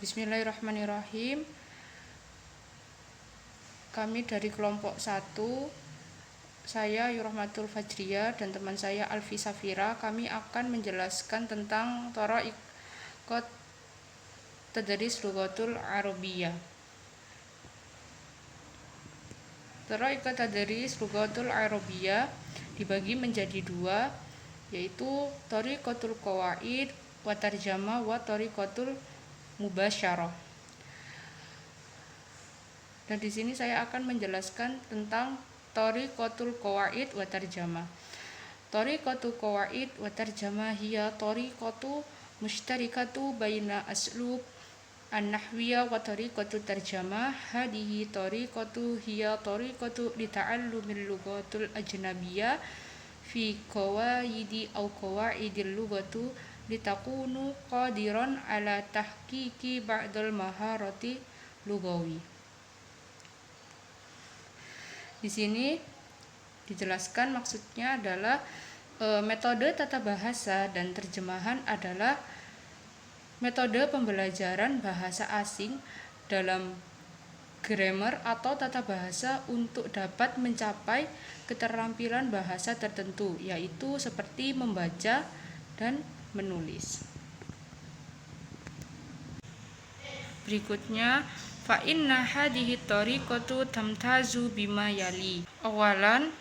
Bismillahirrahmanirrahim. Kami dari kelompok 1, saya Yurahmatul Fajriya dan teman saya Alfi Safira, kami akan menjelaskan tentang Thariqat Tadris Lughatul Arabiyyah. Thariqat Tadris Lughatul Arabiyyah dibagi menjadi 2, yaitu Thariqatul Qawaid wa Tarjamah wa Thariqatul Mubasyarah. Dan di sini saya akan menjelaskan tentang Thariqatul Qawaid wa Tarjamah. Thariqatul Qawaid wa Tarjamah hiya thariqatu mushtarikatu baina aslub an-nahwiyya wa thariqatul tarjamah. Hadihi thariqatu hiya thariqatu li ta'allumil lughatul ajnabiyyah fi qawaidi aw qawaidil lughatu litakunu qadiran ala tahqiqi ba'dal maharati lughawi. Di sini dijelaskan maksudnya adalah metode tata bahasa dan terjemahan adalah metode pembelajaran bahasa asing dalam grammar atau tata bahasa untuk dapat mencapai keterampilan bahasa tertentu, yaitu seperti membaca dan menulis. Berikutnya, fa inna hadhihi thariqatu tamtazu bima yali. Awalan,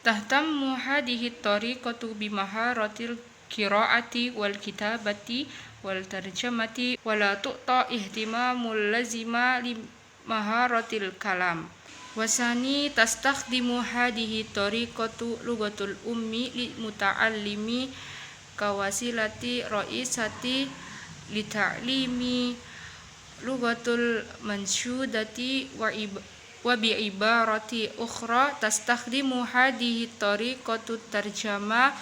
tahtammu hadhihi thariqatu bimaharatil qiraati wal kitabati wal tarjamati wala tu'ta ihtimamul lazima li maharatil kalam. Wasani tastakhdimu hadhihi thariqatu lughatul ummi li muta'allimi kawasilati ra'isati li ta'limi lughatul mansyudati wa bi ibarati ukhra tastakhdimu hadhihi thariqatu tarjamah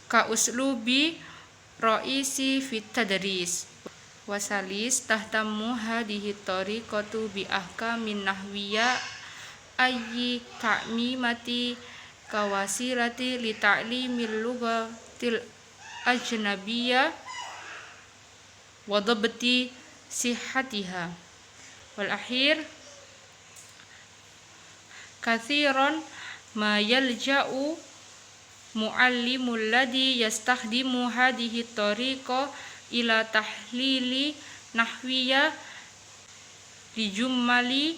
ka uslubi ra'isi fit tadris. Wasalis tahtammu hadhihi thariqatu bi ahkamin nahwiyya ayyi ta'mimati kawasilati li ta'limil lughatil ajnabiyyah wa dhabti sihhatiha. Wal akhir, kathiran ma yalja'u muallimul ladhi yastakhdimu hadhihi thariqa ila tahlili nahwiyya li jummali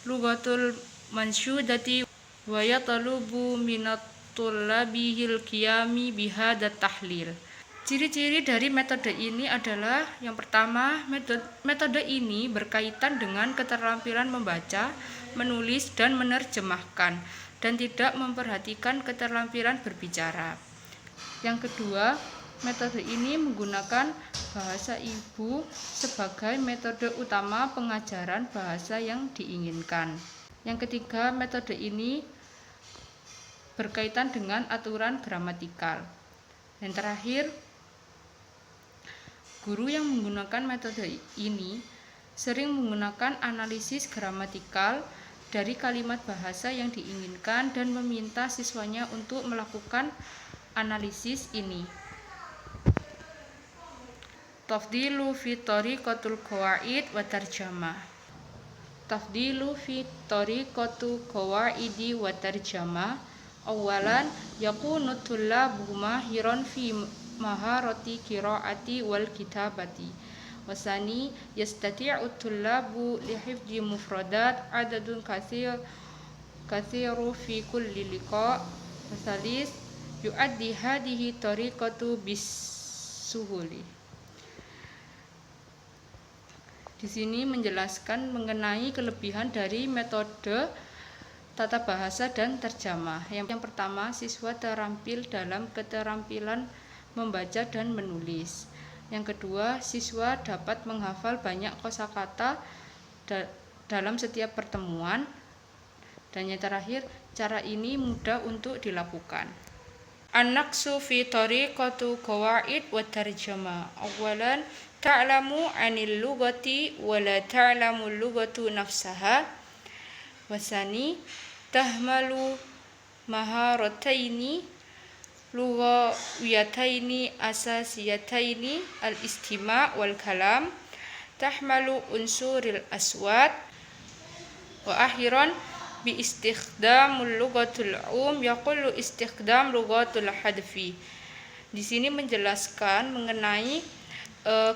lughatul mansyudati wa yatalubu minat tullabihil qiyami bihadza tahlil. Ciri-ciri dari metode ini adalah yang pertama, metode ini berkaitan dengan keterampilan membaca, menulis, dan menerjemahkan, dan tidak memperhatikan keterampilan berbicara. Yang kedua, metode ini menggunakan bahasa ibu sebagai metode utama pengajaran bahasa yang diinginkan. Yang ketiga, metode ini berkaitan dengan aturan gramatikal. Dan terakhir, guru yang menggunakan metode ini sering menggunakan analisis gramatikal dari kalimat bahasa yang diinginkan dan meminta siswanya untuk melakukan analisis ini. Tafdilu fi thariqatul qawaid wa tarjamah. Tafdilu fi thariqatul qawaidi wa tarjamah. Awalan, yakunu tullabu mahiran fi maharati qiraati wal kitabati. Wasani, yastati'u tullabu li hifdhi mufradat adadun kathiru fi kulli liqa. Wasalis, yu'addi hadhihi thariqatu bis-suhuli. Di sini menjelaskan mengenai kelebihan dari metode tata bahasa dan terjemah. Yang pertama, siswa terampil dalam keterampilan membaca dan menulis. Yang kedua, siswa dapat menghafal banyak kosakata dalam setiap pertemuan. Dan yang terakhir, cara ini mudah untuk dilakukan. An-naqsu fi thariqatu qawaid wa tarjamah. Awalan, ta'lamu 'anil lughati wa la ta'lamu lughatu nafsaha. Wasani, tahmalu maharataini lughawiyataini asasiyataini al-istima' wal kalam tahmalu unsuril aswat. Wa akhiran bi istikhdamul lughatul yaqulu istikhdam lughatul hadfi. Di sini menjelaskan mengenai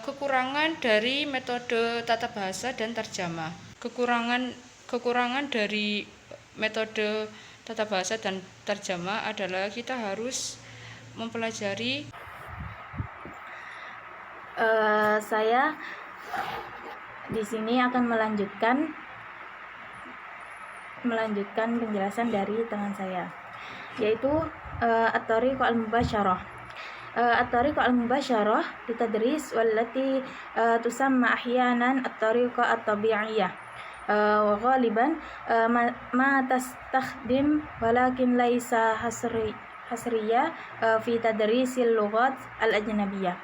kekurangan dari metode tata bahasa dan terjemah. Kekurangan dari metode tata bahasa dan terjemah adalah kita harus mempelajari. Saya di sini akan melanjutkan penjelasan dari teman saya, yaitu at-tariq al-mubasyarah. At-tariq al-mubasyarah ditadris wallati tusamma ahyanan at-tariq at-tabi'iyyah wa ghaliban ma tastakhdim walakin laisa hasriya fi tadrisil lughat al-ajnabiyyah.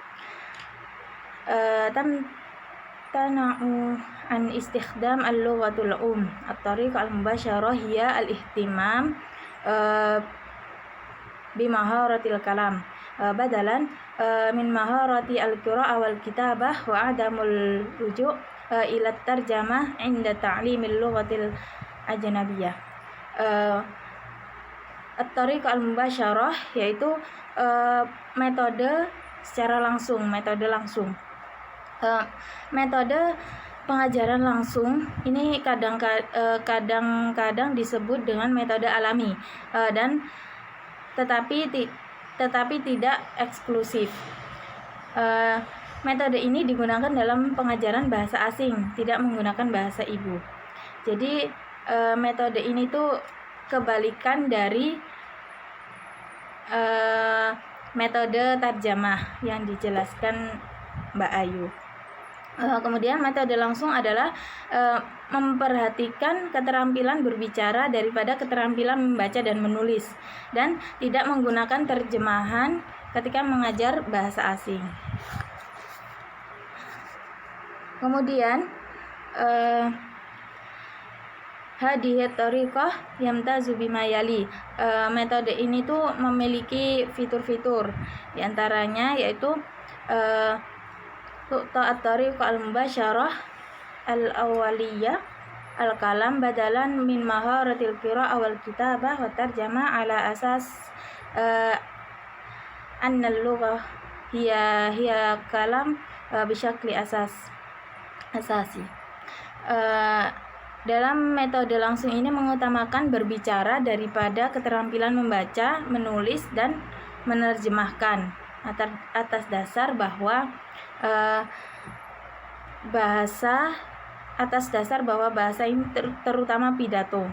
Tana'u an istikhdam al-lughatul at-tariq al-mubasyarah hiya al-ihtimam bimaharatil kalam badalan min maharati al-qira'ah wal kitabah wa adamul ruju' ila tarjamah inda ta'limil lughatil ajnabiyyah. At-tariq al-mubasyarah yaitu metode secara langsung, metode pengajaran langsung ini kadang-kadang disebut dengan metode alami dan tetapi tidak eksklusif. Metode ini digunakan dalam pengajaran bahasa asing, tidak menggunakan bahasa ibu. Jadi metode ini tuh kebalikan dari metode tarjamah yang dijelaskan Mbak Ayu. Kemudian metode langsung adalah memperhatikan keterampilan berbicara daripada keterampilan membaca dan menulis, dan tidak menggunakan terjemahan ketika mengajar bahasa asing. Kemudian hadhihi tariqah yamtazu bima yali. Metode ini tuh memiliki fitur-fitur, di antaranya yaitu at-tariq al-mubasyarah al-awwaliyah al-kalam badalan min maharatil qira'ah wal kitabah wa tarjamah ala asas anna al-lughah hiya kalam bisyakli asasi. Dalam metode langsung ini mengutamakan berbicara daripada keterampilan membaca, menulis, dan menerjemahkan atas dasar bahwa bahasa ini terutama pidato.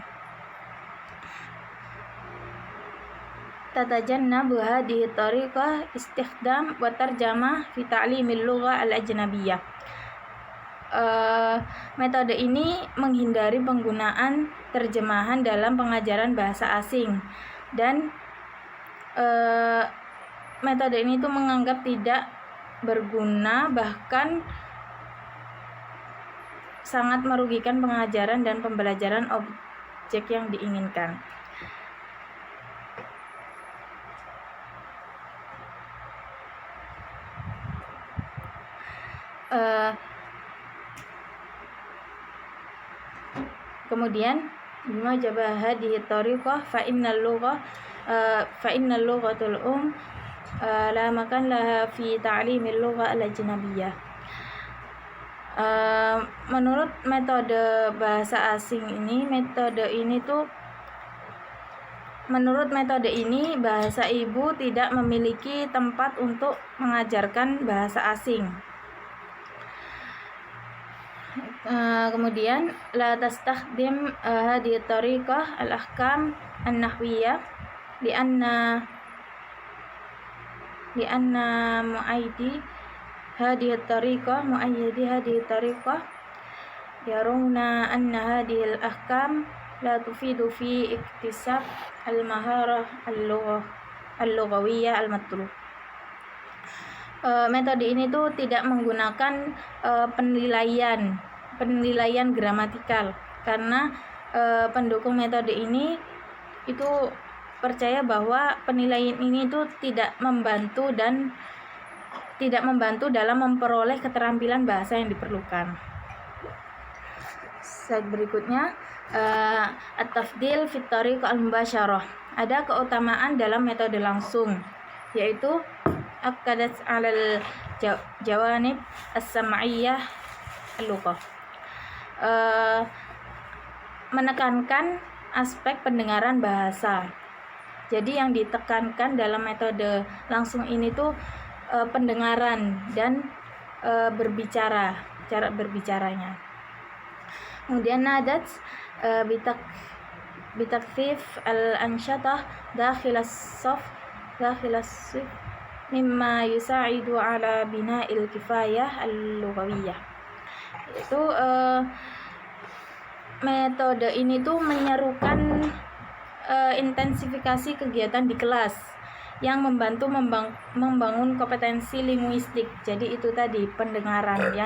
Tatajannabu hadhihi tariqah istikhdam wa tarjamah fi ta'limil lughah al-ajnabiyyah. Metode ini menghindari penggunaan terjemahan dalam pengajaran bahasa asing, dan metode ini tuh menganggap tidak berguna, bahkan sangat merugikan pengajaran dan pembelajaran objek yang diinginkan. Kemudian bima jabah hadhihi tariqah fa innal lughatul la makan laha fi ta'limil lughah al-ajnabiyyah. Menurut metode bahasa asing ini, menurut metode ini bahasa ibu tidak memiliki tempat untuk mengajarkan bahasa asing. Kemudian la tastakhdim hadhihi tariqah al-ahkam an-nahwiyyah lianna mu'ayyidi hadhihi tariqah yaruna anna hadhihi al-ahkam la tufidu fi iktisab al-maharah al-lughawiyyah al-matlub. Metode ini tuh tidak menggunakan penilaian gramatikal, karena pendukung metode ini itu percaya bahwa penilaian ini itu tidak membantu dalam memperoleh keterampilan bahasa yang diperlukan. Slide berikutnya, at-tafdil fit tariq al-mubasyarah. Ada keutamaan dalam metode langsung, yaitu akadat alal jawanib as-sam'iyyah al-lughah. Menekankan aspek pendengaran bahasa. Jadi yang ditekankan dalam metode langsung ini tuh pendengaran dan berbicara, cara berbicaranya. Kemudian nadat bitakfif al-ansyatah dakhil as-saf mimma yusa'idu ala bina'il kifayah al-lughawiyah. Itu metode ini tuh menyerukan intensifikasi kegiatan di kelas yang membantu membangun kompetensi linguistik. Jadi itu tadi pendengaran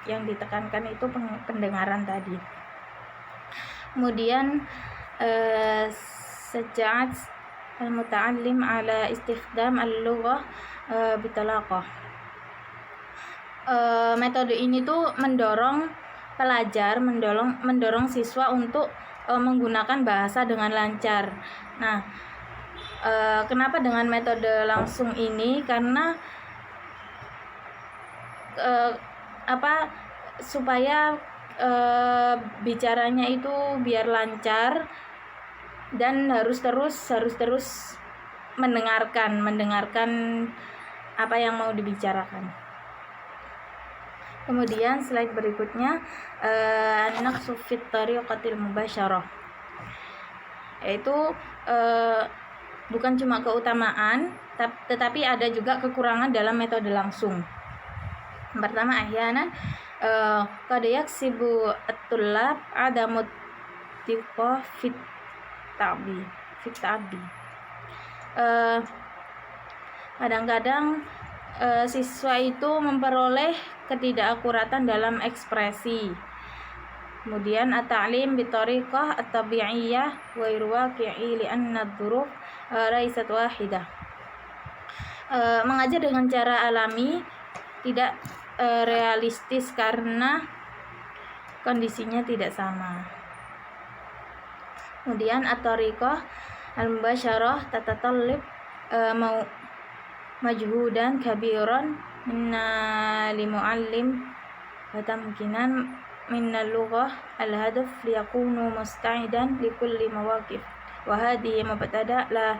yang ditekankan itu pendengaran tadi. Kemudian seja'at al-muta'allim ala istikhdam al-lughah bitalaqah. Metode ini tuh mendorong pelajar, mendorong siswa untuk menggunakan bahasa dengan lancar. Nah, kenapa dengan metode langsung ini? Karena supaya bicaranya itu biar lancar dan harus terus mendengarkan apa yang mau dibicarakan. Kemudian slide berikutnya, naqsu fit tariqatil mubasyarah, yaitu bukan cuma keutamaan tetapi ada juga kekurangan dalam metode langsung. Pertama, ahyanan qad yaksibu at-tullab adamut tiqa fit ta'bi. Kadang-kadang siswa itu memperoleh ketidakakuratan dalam ekspresi. Kemudian at-ta'lim bi tariqah at-tabi'iyyah wa irwaqi'i li'anna ad-dhuruf laysat wahidah. Mengajar dengan cara alami tidak realistis karena kondisinya tidak sama. Kemudian at-tariqah al-mubasyarah tatatallib majhudan kabiran minna limuallim wa tamkinan minna lughah al-hadaf liyakunu musta'idan likulli mawaqif wa hadhihi mubtada la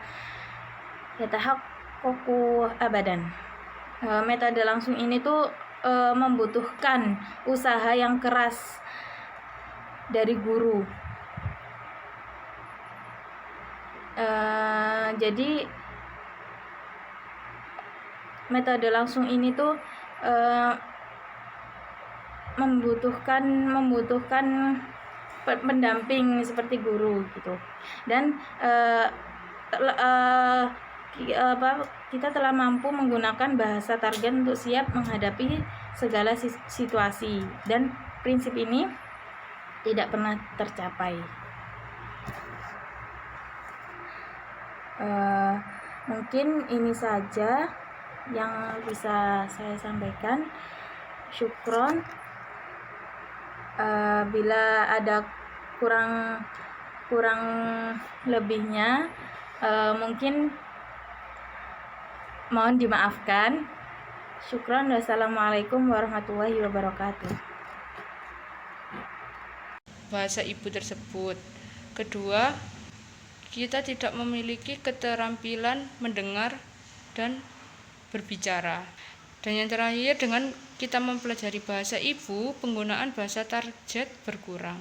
yatahaqqaqu abadan. Metode langsung ini tuh membutuhkan usaha yang keras dari guru. Jadi metode langsung ini tuh membutuhkan pendamping seperti guru gitu. Dan kita telah mampu menggunakan bahasa target untuk siap menghadapi segala situasi, dan prinsip ini tidak pernah tercapai. Mungkin ini saja yang bisa saya sampaikan. Syukron. Bila ada kurang lebihnya mungkin mohon dimaafkan. Syukron. Wassalamualaikum warahmatullahi wabarakatuh. Bahasa ibu tersebut. Kedua, kita tidak memiliki keterampilan mendengar dan berbicara. Dan yang terakhir, dengan kita mempelajari bahasa ibu, penggunaan bahasa target berkurang.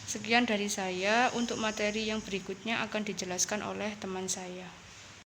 Sekian dari saya. Untuk materi yang berikutnya akan dijelaskan oleh teman saya.